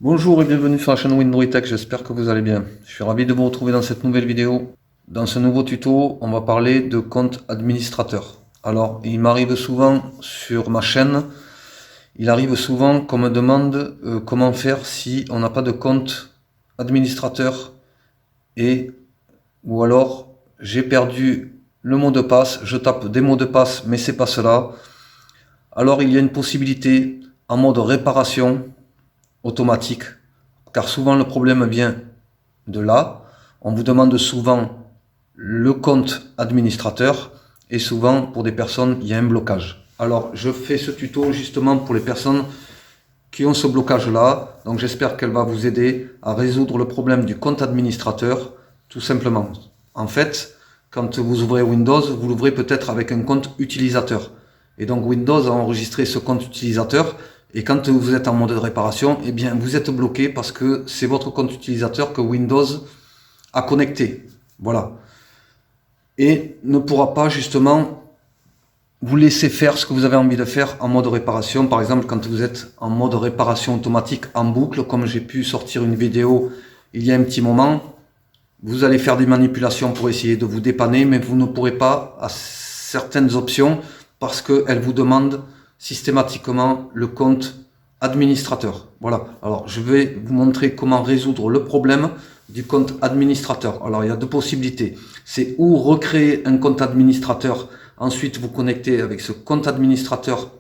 Bonjour et bienvenue sur la chaîne Windows Tech, j'espère que vous allez bien. Je suis ravi de vous retrouver dans cette nouvelle vidéo. Dans ce nouveau tuto, on va parler de compte administrateur. Alors, il m'arrive souvent sur ma chaîne, qu'on me demande comment faire si on n'a pas de compte administrateur et ou alors j'ai perdu le mot de passe, je tape des mots de passe mais c'est pas cela. Alors il y a une possibilité en mode réparation automatique, car souvent le problème vient de là. On vous demande souvent le compte administrateur et souvent pour des personnes il y a un blocage. Alors je fais ce tuto justement pour les personnes qui ont ce blocage là, donc j'espère qu'elle va vous aider à résoudre le problème du compte administrateur tout simplement. En fait, quand vous ouvrez Windows, vous l'ouvrez peut-être avec un compte utilisateur. Et donc Windows a enregistré ce compte utilisateur et quand vous êtes en mode de réparation, eh bien vous êtes bloqué parce que c'est votre compte utilisateur que Windows a connecté. Voilà. Et ne pourra pas justement vous laisser faire ce que vous avez envie de faire en mode réparation. Par exemple, quand vous êtes en mode réparation automatique en boucle, comme j'ai pu sortir une vidéo il y a un petit moment, vous allez faire des manipulations pour essayer de vous dépanner, mais vous ne pourrez pas à certaines options parce qu'elles vous demandent systématiquement le compte administrateur. Voilà. Alors, je vais vous montrer comment résoudre le problème du compte administrateur. Alors, il y a deux possibilités. C'est ou recréer un compte administrateur, ensuite vous connecter avec ce compte administrateur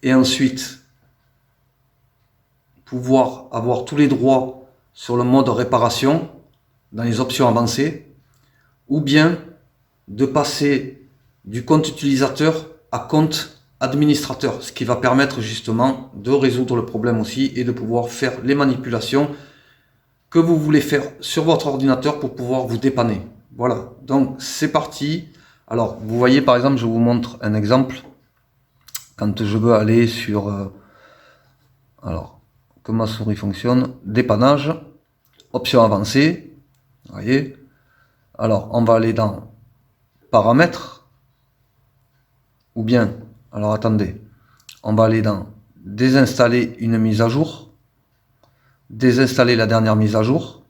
et ensuite pouvoir avoir tous les droits sur le mode réparation dans les options avancées, ou bien de passer du compte utilisateur à compte administrateur, ce qui va permettre justement de résoudre le problème aussi et de pouvoir faire les manipulations que vous voulez faire sur votre ordinateur pour pouvoir vous dépanner. Voilà, donc c'est parti. Alors, vous voyez par exemple, je vous montre un exemple. Quand je veux aller sur... alors, que ma souris fonctionne, dépannage, option avancée, vous voyez. Alors, on va aller dans paramètres, ou bien, alors attendez, on va aller dans désinstaller une mise à jour, désinstaller la dernière mise à jour.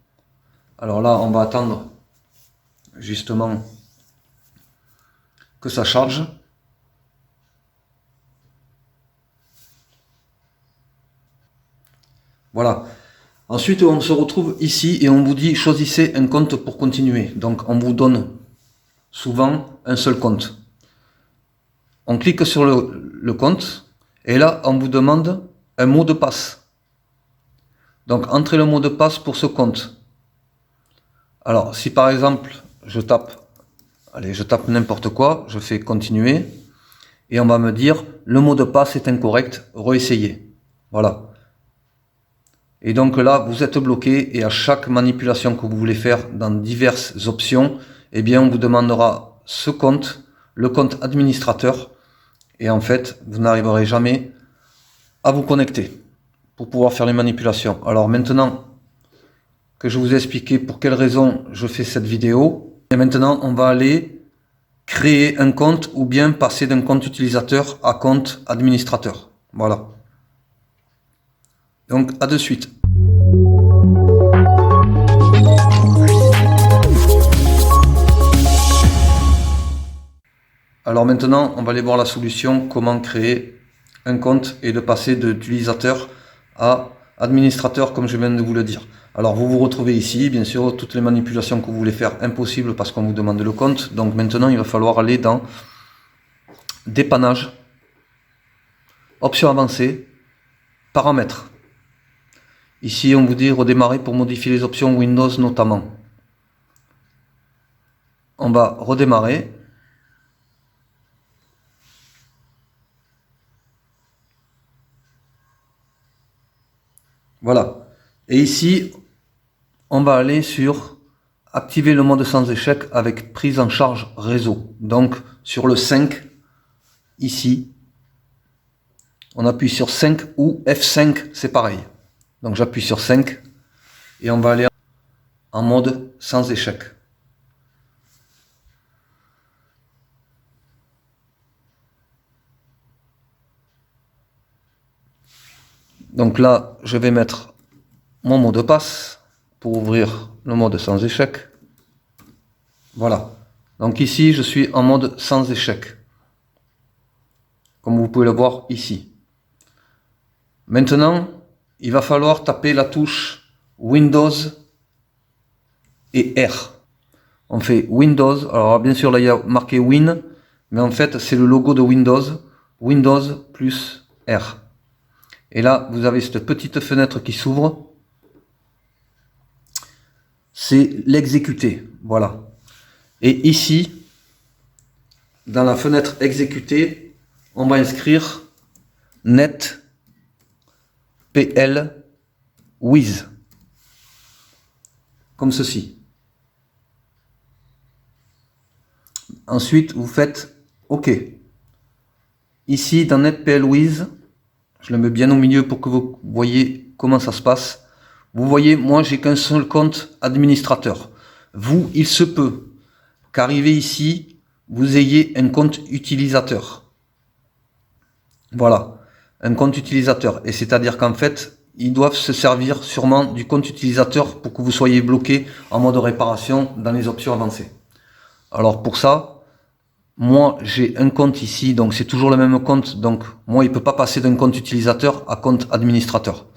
Alors là, on va attendre justement que ça charge. Voilà. Ensuite, on se retrouve ici et on vous dit choisissez un compte pour continuer. Donc, on vous donne souvent un seul compte. On clique sur le compte et là, on vous demande un mot de passe. Donc, entrez le mot de passe pour ce compte. Alors, si par exemple, je tape n'importe quoi, je fais continuer et on va me dire le mot de passe est incorrect, réessayez. Voilà. Et donc là, vous êtes bloqué et à chaque manipulation que vous voulez faire dans diverses options, eh bien, on vous demandera ce compte, le compte administrateur, et en fait, vous n'arriverez jamais à vous connecter pour pouvoir faire les manipulations. Alors maintenant que je vous ai expliqué pour quelles raisons je fais cette vidéo, et maintenant, on va aller créer un compte ou bien passer d'un compte utilisateur à compte administrateur. Voilà. Donc, à de suite. Alors maintenant, on va aller voir la solution, comment créer un compte et de passer d'utilisateur à administrateur, comme je viens de vous le dire. Alors vous vous retrouvez ici, bien sûr, toutes les manipulations que vous voulez faire, impossible parce qu'on vous demande le compte. Donc maintenant, il va falloir aller dans dépannage, option avancée, paramètres. Ici, on vous dit redémarrer pour modifier les options Windows notamment. On va redémarrer. Voilà. Et ici, on va aller sur activer le mode sans échec avec prise en charge réseau. Donc sur le 5, ici, on appuie sur 5 ou F5, c'est pareil. Donc j'appuie sur 5 et on va aller en mode sans échec. Donc là, je vais mettre mon mot de passe pour ouvrir le mode sans échec. Voilà. Donc ici, je suis en mode sans échec. Comme vous pouvez le voir ici. Maintenant, il va falloir taper la touche Windows et R. On fait Windows. Alors bien sûr, là, il y a marqué Win. Mais en fait, c'est le logo de Windows. Windows plus R. Et là, vous avez cette petite fenêtre qui s'ouvre. C'est l'exécuter. Voilà. Et ici, dans la fenêtre exécuter, on va inscrire net pl with. Comme ceci. Ensuite, vous faites OK. Ici, dans netpl with, je le mets bien au milieu pour que vous voyez comment ça se passe. Vous voyez, moi, j'ai qu'un seul compte administrateur. Vous, il se peut qu'arrivé ici, vous ayez un compte utilisateur. Voilà, un compte utilisateur. Et c'est-à-dire qu'en fait, ils doivent se servir sûrement du compte utilisateur pour que vous soyez bloqué en mode réparation dans les options avancées. Alors pour ça, moi j'ai un compte ici, donc c'est toujours le même compte. Donc moi, il ne peut pas passer d'un compte utilisateur à compte administrateur.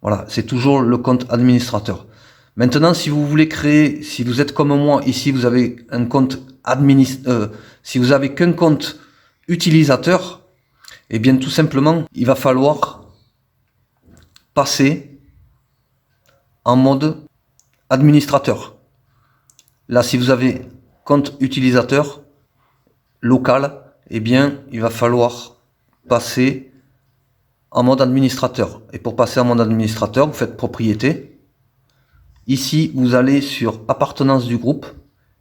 Voilà, c'est toujours le compte administrateur. Maintenant, si vous voulez créer, si vous êtes comme moi, ici vous avez un compte si vous avez qu'un compte utilisateur, eh bien tout simplement, il va falloir passer en mode administrateur. Là, si vous avez compte utilisateur local, eh bien il va falloir passer en mode administrateur. Et pour passer en mode administrateur, vous faites propriété. Ici, vous allez sur appartenance du groupe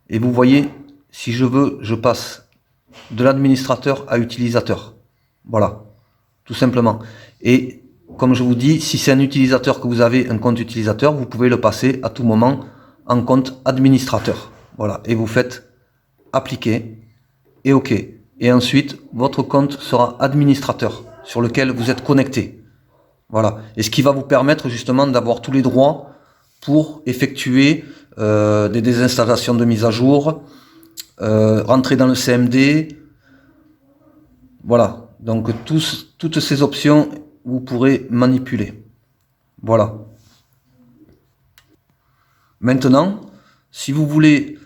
et vous voyez, si je veux, je passe de l'administrateur à utilisateur. Voilà, tout simplement. Et comme je vous dis, si c'est un utilisateur que vous avez un compte utilisateur, vous pouvez le passer à tout moment en compte administrateur. Voilà, et vous faites appliquer et OK. Et ensuite, votre compte sera administrateur sur lequel vous êtes connecté. Voilà, et ce qui va vous permettre justement d'avoir tous les droits pour effectuer des désinstallations de mise à jour, rentrer dans le CMD. Voilà, donc toutes ces options, vous pourrez manipuler. Voilà. Maintenant, si vous voulez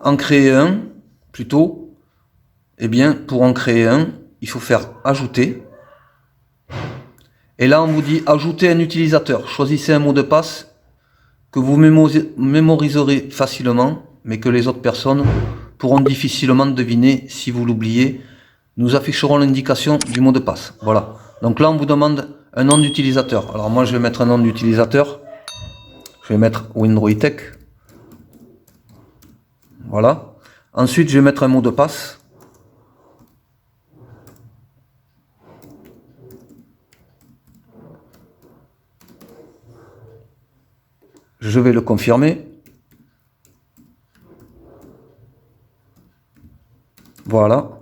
en créer un, plutôt, eh bien, pour en créer un, il faut faire ajouter. Et là, on vous dit ajouter un utilisateur. Choisissez un mot de passe que vous mémoriserez facilement, mais que les autres personnes pourront difficilement deviner si vous l'oubliez. Nous afficherons l'indication du mot de passe. Voilà. Donc là, on vous demande un nom d'utilisateur. Alors moi, je vais mettre un nom d'utilisateur. Je vais mettre WindroidTech. Voilà. Ensuite, je vais mettre un mot de passe. Je vais le confirmer. Voilà.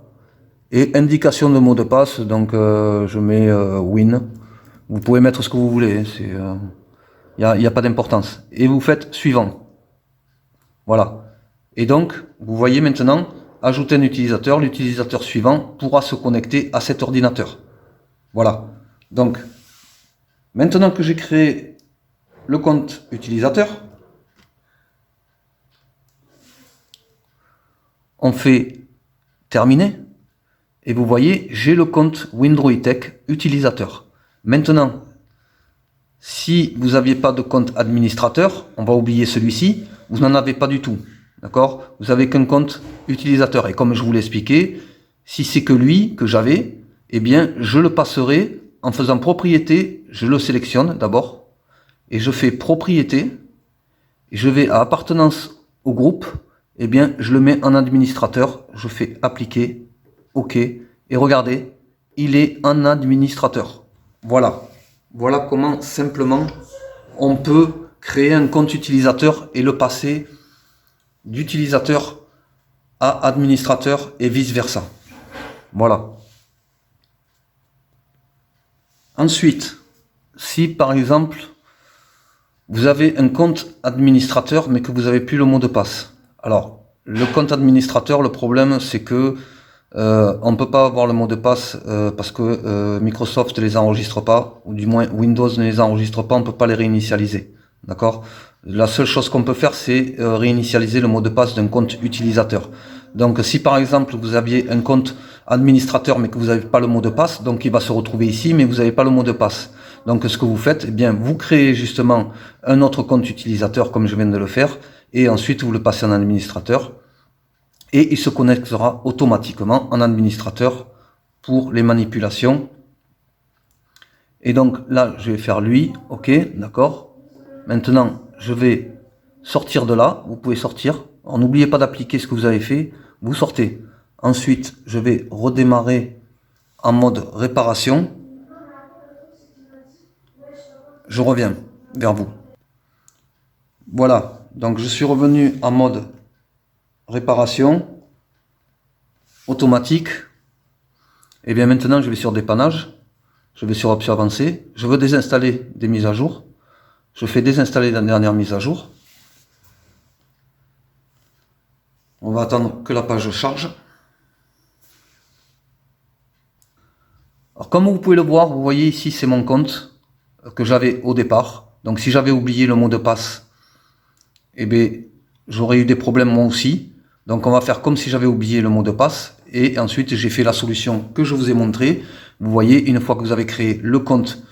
Et indication de mot de passe, donc je mets Win. Vous pouvez mettre ce que vous voulez, il n'y a pas d'importance. Et vous faites suivant. Voilà. Et donc, vous voyez maintenant, ajouter un utilisateur, l'utilisateur suivant pourra se connecter à cet ordinateur. Voilà. Donc, maintenant que j'ai créé le compte utilisateur, on fait terminer et vous voyez, j'ai le compte WindroidTech utilisateur. Maintenant, si vous n'aviez pas de compte administrateur, on va oublier celui-ci, vous n'en avez pas du tout. D'accord? Vous avez qu'un compte utilisateur. Et comme je vous l'ai expliqué, si c'est que lui que j'avais, eh bien, je le passerai en faisant propriété, je le sélectionne d'abord, et je fais propriété, et je vais à appartenance au groupe, eh bien, je le mets en administrateur, je fais appliquer, OK, et regardez, il est en administrateur. Voilà. Voilà comment simplement on peut créer un compte utilisateur et le passer d'utilisateur à administrateur et vice versa. Voilà. Ensuite, si par exemple, vous avez un compte administrateur, mais que vous n'avez plus le mot de passe. Alors, le compte administrateur, le problème, c'est que on ne peut pas avoir le mot de passe parce que Microsoft ne les enregistre pas, ou du moins Windows ne les enregistre pas, on ne peut pas les réinitialiser. D'accord? La seule chose qu'on peut faire, c'est réinitialiser le mot de passe d'un compte utilisateur. Donc, si par exemple, vous aviez un compte administrateur, mais que vous n'avez pas le mot de passe, donc il va se retrouver ici, mais vous n'avez pas le mot de passe. Donc, ce que vous faites, eh bien, vous créez justement un autre compte utilisateur, comme je viens de le faire, et ensuite, vous le passez en administrateur, et il se connectera automatiquement en administrateur pour les manipulations. Et donc, là, je vais faire lui, ok, d'accord. Maintenant, je vais sortir de là, vous pouvez sortir. Alors, n'oubliez pas d'appliquer ce que vous avez fait, vous sortez. Ensuite, je vais redémarrer en mode réparation. Je reviens vers vous. Voilà, donc je suis revenu en mode réparation automatique. Et bien maintenant, je vais sur dépannage. Je vais sur option avancée. Je veux désinstaller des mises à jour. Je fais désinstaller la dernière mise à jour. On va attendre que la page charge. Alors comme vous pouvez le voir, vous voyez ici c'est mon compte que j'avais au départ. Donc si j'avais oublié le mot de passe, eh bien j'aurais eu des problèmes moi aussi. Donc on va faire comme si j'avais oublié le mot de passe. Et ensuite j'ai fait la solution que je vous ai montrée. Vous voyez, une fois que vous avez créé le compte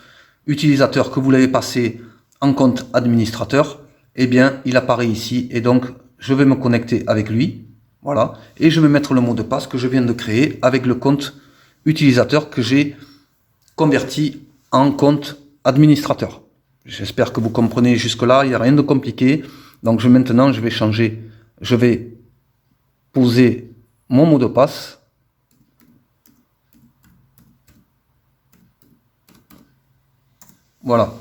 utilisateur, que vous l'avez passé en compte administrateur, eh bien il apparaît ici. Et donc je vais me connecter avec lui. Voilà. Et je vais mettre le mot de passe que je viens de créer avec le compte utilisateur que j'ai converti en compte administrateur. J'espère que vous comprenez jusque-là, il n'y a rien de compliqué. Donc maintenant, je vais changer, je vais poser mon mot de passe. Voilà.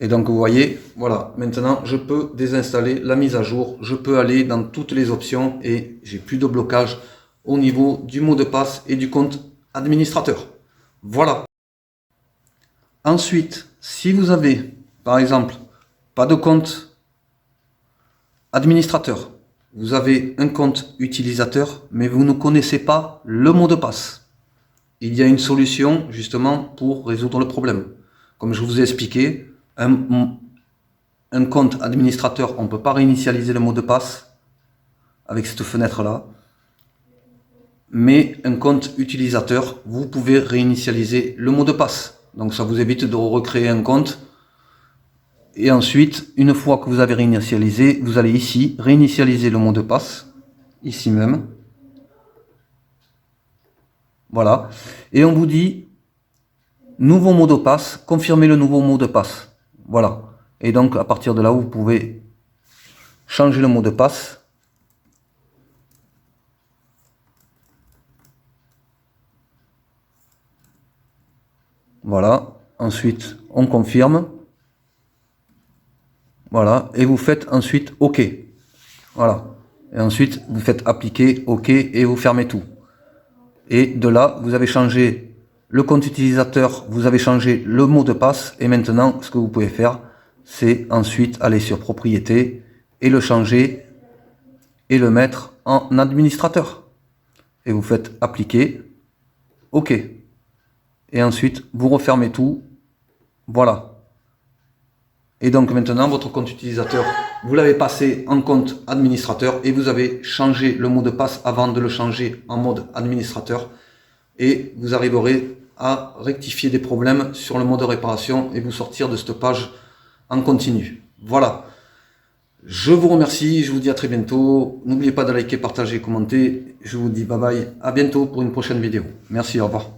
Et donc vous voyez, voilà, maintenant je peux désinstaller la mise à jour, je peux aller dans toutes les options et j'ai plus de blocage au niveau du mot de passe et du compte administrateur. Voilà. Ensuite, si vous avez, par exemple, pas de compte administrateur, vous avez un compte utilisateur, mais vous ne connaissez pas le mot de passe, il y a une solution justement pour résoudre le problème. Comme je vous ai expliqué, un compte administrateur, on ne peut pas réinitialiser le mot de passe avec cette fenêtre-là. Mais un compte utilisateur, vous pouvez réinitialiser le mot de passe. Donc ça vous évite de recréer un compte. Et ensuite, une fois que vous avez réinitialisé, vous allez ici, réinitialiser le mot de passe. Ici même. Voilà. Et on vous dit, nouveau mot de passe, confirmez le nouveau mot de passe. Voilà. Et donc, à partir de là, vous pouvez changer le mot de passe. Voilà. Ensuite, on confirme. Voilà. Et vous faites ensuite OK. Voilà. Et ensuite, vous faites appliquer OK et vous fermez tout. Et de là, vous avez changé le compte utilisateur, vous avez changé le mot de passe. Et maintenant, ce que vous pouvez faire, c'est ensuite aller sur propriétés et le changer et le mettre en administrateur. Et vous faites appliquer, OK. Et ensuite, vous refermez tout. Voilà. Et donc maintenant, votre compte utilisateur, vous l'avez passé en compte administrateur et vous avez changé le mot de passe avant de le changer en mode administrateur. Et vous arriverez à rectifier des problèmes sur le mode réparation et vous sortir de cette page en continu. Voilà. Je vous remercie, je vous dis à très bientôt. N'oubliez pas de liker, partager, commenter. Je vous dis bye bye, à bientôt pour une prochaine vidéo. Merci, au revoir.